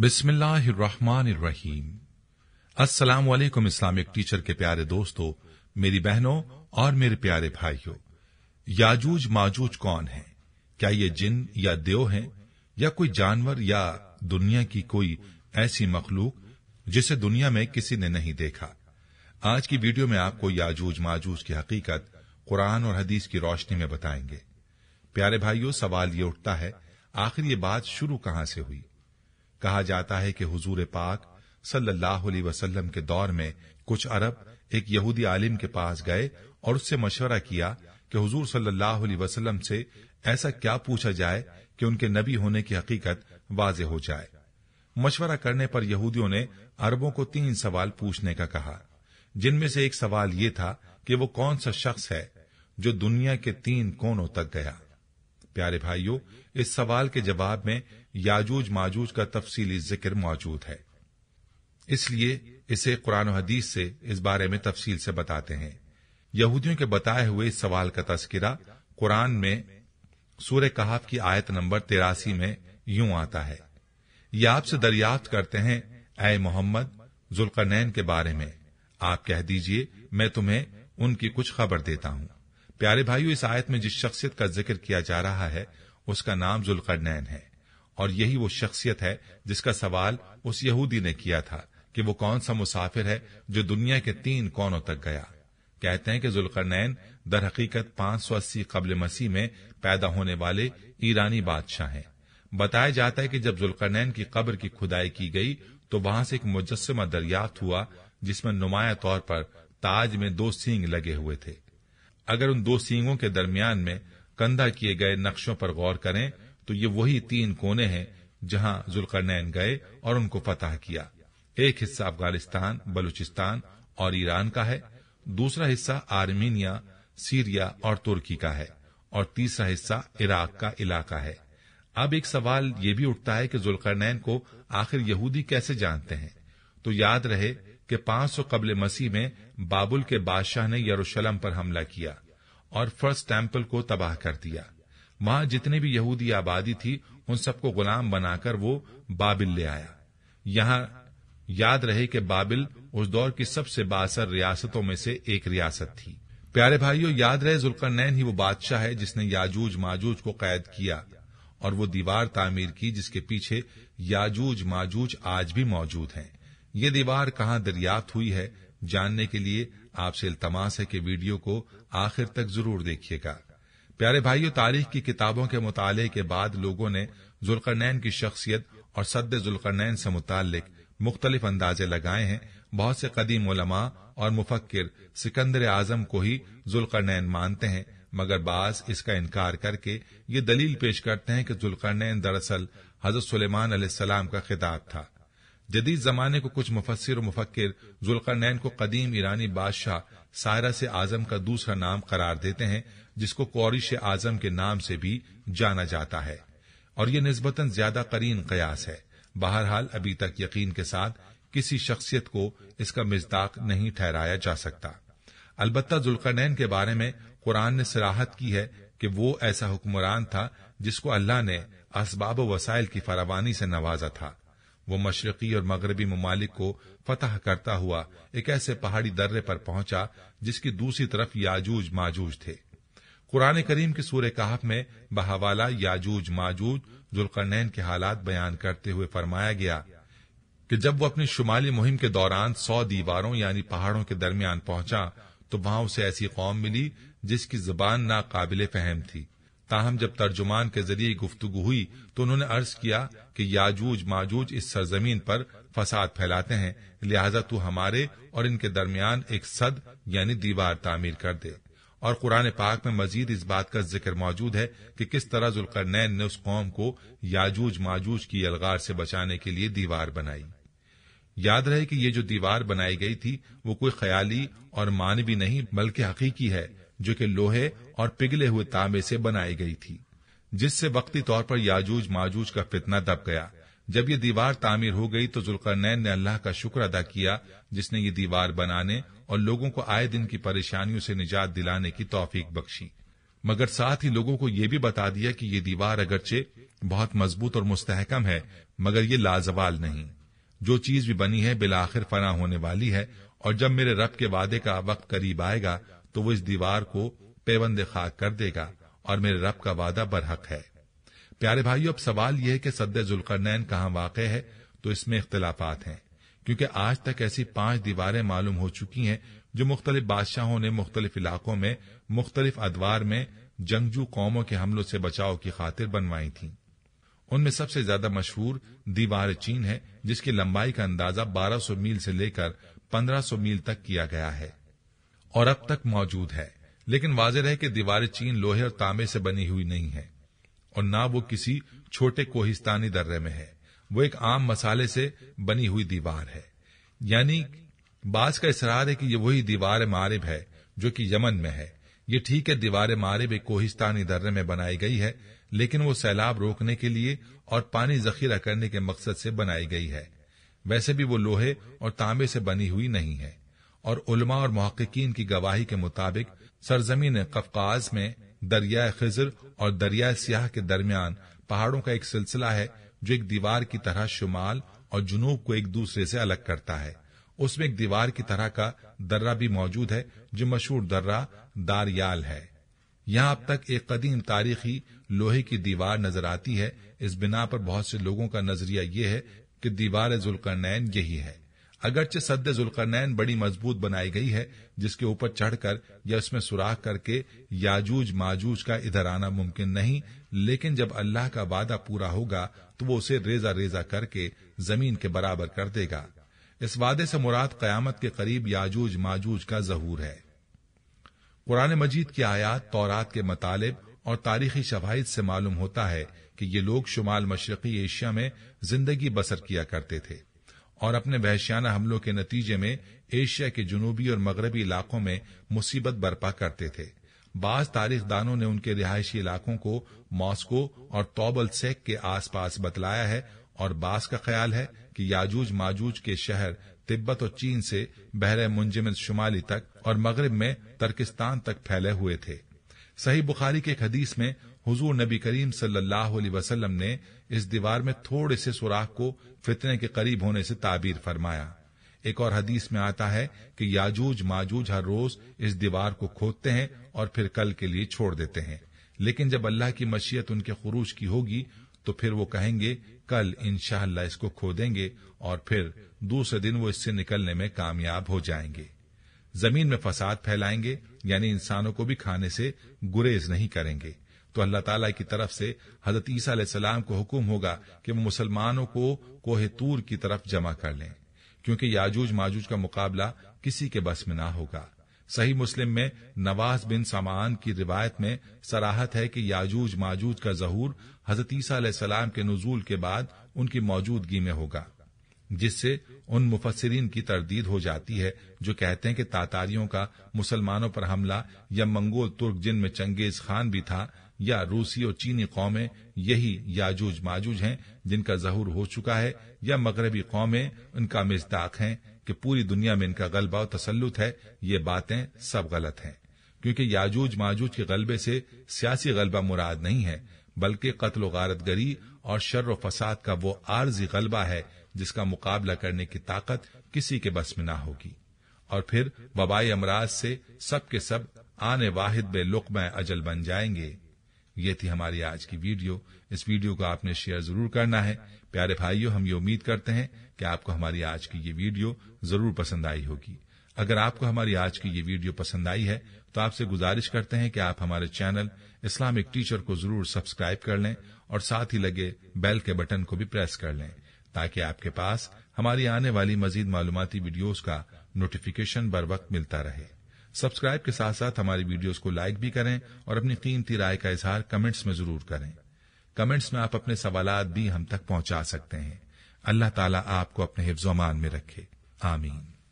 बिस्मिल्लाहिर्रहमानिर्रहीम। अस्सलाम वालेकुम इस्लामिक टीचर के प्यारे दोस्तों, मेरी बहनों और मेरे प्यारे भाइयों। याजूज माजूज कौन है? क्या ये जिन या देव हैं या कोई जानवर या दुनिया की कोई ऐसी मखलूक जिसे दुनिया में किसी ने नहीं देखा? आज की वीडियो में आपको याजूज माजूज की हकीकत कुरान और हदीस की रोशनी में बताएंगे। प्यारे भाइयों, सवाल ये उठता है, आखिर ये बात शुरू कहां से हुई? कहा जाता है कि हुजूर पाक सल्लल्लाहु अलैहि वसल्लम के दौर में कुछ अरब एक यहूदी आलिम के पास गए और उससे मशवरा किया कि हुजूर सल्लल्लाहु अलैहि वसल्लम से ऐसा क्या पूछा जाए कि उनके नबी होने की हकीकत वाज़ेह हो जाए। मशवरा करने पर यहूदियों ने अरबों को 3 सवाल पूछने का कहा, जिनमें से एक सवाल ये था कि वो कौन सा शख्स है जो दुनिया के 3 कोनों तक गया। प्यारे भाइयों, इस सवाल के जवाब में याजूज माजूज का तफसीली जिक्र मौजूद है, इसलिए इसे कुरान और हदीस से इस बारे में तफसील से बताते हैं। यहूदियों के बताए हुए इस सवाल का तस्किरा कुरान में सूरह कहफ की आयत नंबर 83 में यूं आता है, ये आपसे दरियाफ्त करते हैं ऐ मोहम्मद जुल्करनैन के बारे में, आप कह दीजिए मैं तुम्हें उनकी कुछ खबर देता हूं। प्यारे भाइयों, इस आयत में जिस शख्सियत का जिक्र किया जा रहा है उसका नाम जुल्करनैन है, और यही वो शख्सियत है जिसका सवाल उस यहूदी ने किया था कि वो कौन सा मुसाफिर है जो दुनिया के 3 कोनों तक गया। कहते हैं कि जुल्करनैन दर हकीकत 580 कब्ल मसीह में पैदा होने वाले ईरानी बादशाह हैं। बताया जाता है कि जब जुल्करनैन की कब्र की खुदाई की गई तो वहां से एक मुजस्समा दरियाफ्त हुआ जिसमें नुमाया तौर पर ताज में 2 सींग लगे हुए थे। अगर उन 2 सींगों के दरमियान में कंधा किए गए नक्शों पर गौर करें तो ये वही 3 कोने हैं जहां जुल्करनैन गए और उनको फतह किया। एक हिस्सा अफगानिस्तान, बलूचिस्तान और ईरान का है, दूसरा हिस्सा आर्मीनिया, सीरिया और तुर्की का है, और तीसरा हिस्सा इराक का इलाका है। अब एक सवाल ये भी उठता है कि जुल्करनैन को आखिर यहूदी कैसे जानते हैं? तो याद रहे कि 500 कब्ल मसीह में बाबुल के बादशाह ने यरूशलेम पर हमला किया और फर्स्ट टेम्पल को तबाह कर दिया। वहां जितने भी यहूदी आबादी थी उन सबको गुलाम बनाकर वो बाबिल ले आया। यहां याद रहे कि बाबिल उस दौर की सबसे बासर रियासतों में से एक रियासत थी। प्यारे भाइयों, याद रहे जुल्करनैन ही वो बादशाह है जिसने याजूज माजूज को कैद किया और वो दीवार तामीर की जिसके पीछे याजूज माजूज आज भी मौजूद हैं। ये दीवार कहां दरियाफ्त हुई है, जानने के लिए आपसे इल्तमास है कि वीडियो को आखिर तक जरूर देखिएगा। प्यारे भाइयों, तारीख की किताबों के मुताले के बाद लोगों ने जुल्करनैन की शख्सियत और सद्द जुल्करनैन से मुताल्लिक मुख्तलिफ अंदाजे लगाए हैं। बहुत से कदीम उलमा और मुफक्किर सिकंदर आजम को ही जुल्करनैन मानते हैं, मगर बाज इसका इनकार करके ये दलील पेश करते हैं कि जुल्करनैन दरअसल हजरत सुलेमान अलैहिस्सलाम का खिताब था। जदीद जमाने को कुछ मुफस्सिर और मुफक्किर जुल्करनैन को कदीम ईरानी बादशाह सायरस आजम का दूसरा नाम करार देते हैं, जिसको कोरिश आजम के नाम से भी जाना जाता है, और ये निस्बतन ज्यादा करीन कयास है। बहरहाल अभी तक यकीन के साथ किसी शख्सियत को इसका मिज़दाक नहीं ठहराया जा सकता। अलबत्ता जुल्करनैन के बारे में कुरान ने सराहत की है कि वो ऐसा हुक्मरान था जिसको अल्लाह ने असबाब व वसाइल की फरावानी से नवाजा था। वो मशरकी और मगरबी ममालिक को फतह करता हुआ एक ऐसे पहाड़ी दर्रे पर पहुंचा जिसकी दूसरी तरफ याजूज माजूज थे। कुरान करीम की सूरह कहफ में बहवाला याजूज माजूज जुल्करनैन के हालात बयान करते हुए फरमाया गया कि जब वो अपनी शुमाली मुहिम के दौरान 100 दीवारों यानी पहाड़ों के दरमियान पहुंचा तो वहां उसे ऐसी कौम मिली जिसकी जुबान नाकाबिले फहम थी। ताहम जब तर्जुमान के जरिए गुफ्तगू हुई तो उन्होंने अर्ज किया कि याजूज माजूज इस सरजमीन पर फसाद फैलाते हैं, लिहाजा तू हमारे और इनके दरमियान एक सद यानी दीवार तामीर कर दे। और कुरान पाक में मजीद इस बात का जिक्र मौजूद है कि किस तरह जुल्करनैन ने उस कौम को याजूज माजूज की अलगार से बचाने के लिए दीवार बनाई। याद रहे कि ये जो दीवार बनाई गई थी वो कोई ख्याली और मानवी नहीं बल्कि हकीकी है, जो कि लोहे और पिघले हुए तांबे से बनाई गई थी, जिससे वक्ती तौर पर याजूज माजूज का फितना दब गया। जब ये दीवार तामीर हो गई तो जुल्करनैन ने अल्लाह का शुक्र अदा किया जिसने ये दीवार बनाने और लोगों को आए दिन की परेशानियों से निजात दिलाने की तौफीक बख्शी, मगर साथ ही लोगों को ये भी बता दिया कि ये दीवार अगरचे बहुत मजबूत और मुस्तहकम है, مگر یہ لازوال نہیں۔ جو چیز بھی بنی ہے بالآخر فنا ہونے والی ہے، اور جب میرے رب کے وعدے کا وقت قریب آئے گا تو وہ اس دیوار کو پیوند خاک کر دے گا، اور میرے رب کا وعدہ برحق ہے۔ پیارے بھائیو، اب سوال یہ ہے کہ سد ذوالقرنین کہاں واقع ہے؟ تو اس میں اختلافات ہیں، کیونکہ آج تک ایسی 5 دیواریں معلوم ہو چکی ہیں جو مختلف بادشاہوں نے مختلف علاقوں میں مختلف ادوار میں جنگجو قوموں کے حملوں سے بچاؤ کی خاطر بنوائی تھیں۔ ان میں سب سے زیادہ مشہور دیوار چین ہے، جس کی لمبائی کا اندازہ 1200 میل سے لے کر 1500 میل تک کیا گیا ہے اور اب تک موجود ہے۔ لیکن واضح ہے کہ دیوار چین لوہے اور تانبے سے بنی ہوئی نہیں ہے، اور نہ وہ کسی چھوٹے کوہستانی درے میں ہے۔ وہ ایک عام مسالے سے بنی ہوئی دیوار ہے۔ یعنی بعض کا اصرار ہے کہ یہ وہی دیوار مارب ہے جو کہ یمن میں ہے۔ یہ ٹھیک ہے، دیوار مارب ایک کوہستانی درے میں بنائی گئی ہے، لیکن وہ سیلاب روکنے کے لیے اور پانی ذخیرہ کرنے کے مقصد سے بنائی گئی ہے۔ ویسے بھی وہ لوہے اور تانبے سے بنی ہوئی نہیں ہے، اور علماء اور محققین کی گواہی کے مطابق سرزمین قفقاز میں دریائے خضر اور دریائے سیاہ کے درمیان پہاڑوں کا ایک سلسلہ ہے جو ایک دیوار کی طرح شمال اور جنوب کو ایک دوسرے سے الگ کرتا ہے۔ اس میں ایک دیوار کی طرح کا درہ بھی موجود ہے جو مشہور درہ داریال ہے۔ یہاں اب تک ایک قدیم تاریخی لوہے کی دیوار نظر آتی ہے۔ اس بنا پر بہت سے لوگوں کا نظریہ یہ ہے کہ دیوار ذوالقرنین یہی ہے۔ اگرچہ سد ذوالقرنین بڑی مضبوط بنائی گئی ہے، جس کے اوپر چڑھ کر یا اس میں سوراخ کر کے یاجوج ماجوج کا ادھر آنا ممکن نہیں، لیکن جب اللہ کا وعدہ پورا ہوگا تو وہ اسے ریزہ ریزہ کر کے زمین کے برابر کر دے گا۔ اس وعدے سے مراد قیامت کے قریب یاجوج ماجوج کا ظہور ہے۔ قرآن مجید کی آیات، تورات کے مطالب اور تاریخی شواہد سے معلوم ہوتا ہے کہ یہ لوگ شمال مشرقی ایشیا میں زندگی بسر کیا کرتے تھے اور اپنے وحشیانہ حملوں کے نتیجے میں ایشیا کے جنوبی اور مغربی علاقوں میں مصیبت برپا کرتے تھے۔ بعض تاریخ دانوں نے ان کے رہائشی علاقوں کو ماسکو اور توبل سیک کے آس پاس بتلایا ہے، اور بعض کا خیال ہے کہ یاجوج ماجوج کے شہر تبت اور چین سے بحر منجمد شمالی تک اور مغرب میں ترکستان تک پھیلے ہوئے تھے۔ صحیح بخاری کے ایک حدیث میں حضور نبی کریم صلی اللہ علیہ وسلم نے اس دیوار میں تھوڑے سے سوراخ کو فتنے کے قریب ہونے سے تعبیر فرمایا۔ ایک اور حدیث میں آتا ہے کہ یاجوج ماجوج ہر روز اس دیوار کو کھودتے ہیں اور پھر کل کے لیے چھوڑ دیتے ہیں، لیکن جب اللہ کی مشیت ان کے خروج کی ہوگی تو پھر وہ کہیں گے کل انشاءاللہ اس کو کھودیں گے، اور پھر دوسرے دن وہ اس سے نکلنے میں کامیاب ہو جائیں گے۔ زمین میں فساد پھیلائیں گے، یعنی انسانوں کو بھی کھانے سے گریز نہیں کریں گے۔ تو اللہ تعالیٰ کی طرف سے حضرت عیسیٰ علیہ السلام کو حکم ہوگا کہ وہ مسلمانوں کو کوہ طور کی طرف جمع کر لیں، کیونکہ یاجوج ماجوج کا مقابلہ کسی کے بس میں نہ ہوگا۔ صحیح مسلم میں نواز بن سمعان کی روایت میں صراحت ہے کہ یاجوج ماجوج کا ظہور حضرت عیسیٰ علیہ السلام کے نزول کے بعد ان کی موجودگی میں ہوگا، جس سے ان مفسرین کی تردید ہو جاتی ہے جو کہتے ہیں کہ تاتاریوں کا مسلمانوں پر حملہ یا منگول ترک جن میں چنگیز خان بھی تھا یا روسی اور چینی قومیں یہی یاجوج ماجوج ہیں جن کا ظہور ہو چکا ہے، یا مغربی قومیں ان کا مصداق ہیں کہ پوری دنیا میں ان کا غلبہ و تسلط ہے۔ یہ باتیں سب غلط ہیں، کیونکہ یاجوج ماجوج کے غلبے سے سیاسی غلبہ مراد نہیں ہے، بلکہ قتل و غارت گری اور شر و فساد کا وہ عارضی غلبہ ہے جس کا مقابلہ کرنے کی طاقت کسی کے بس میں نہ ہوگی، اور پھر وبائی امراض سے سب کے سب آنے واحد بے لقمہ اجل بن جائیں گے۔ یہ تھی ہماری آج کی ویڈیو۔ اس ویڈیو کو آپ نے شیئر ضرور کرنا ہے۔ پیارے بھائیو، ہم یہ امید کرتے ہیں کہ آپ کو ہماری آج کی یہ ویڈیو ضرور پسند آئی ہوگی۔ اگر آپ کو ہماری آج کی یہ ویڈیو پسند آئی ہے تو آپ سے گزارش کرتے ہیں کہ آپ ہمارے چینل اسلامک ٹیچر کو ضرور سبسکرائب کر لیں اور ساتھ ہی لگے بیل کے بٹن کو بھی پریس کر لیں، تاکہ آپ کے پاس ہماری آنے والی مزید معلوماتی ویڈیوز کا نوٹیفیکیشن بر وقت ملتا رہے۔ سبسکرائب کے ساتھ ساتھ ہماری ویڈیوز کو لائک بھی کریں اور اپنی قیمتی رائے کا اظہار کمنٹس میں ضرور کریں۔ کمنٹس میں آپ اپنے سوالات بھی ہم تک پہنچا سکتے ہیں۔ اللہ تعالیٰ آپ کو اپنے حفظ و امان میں رکھے، آمین۔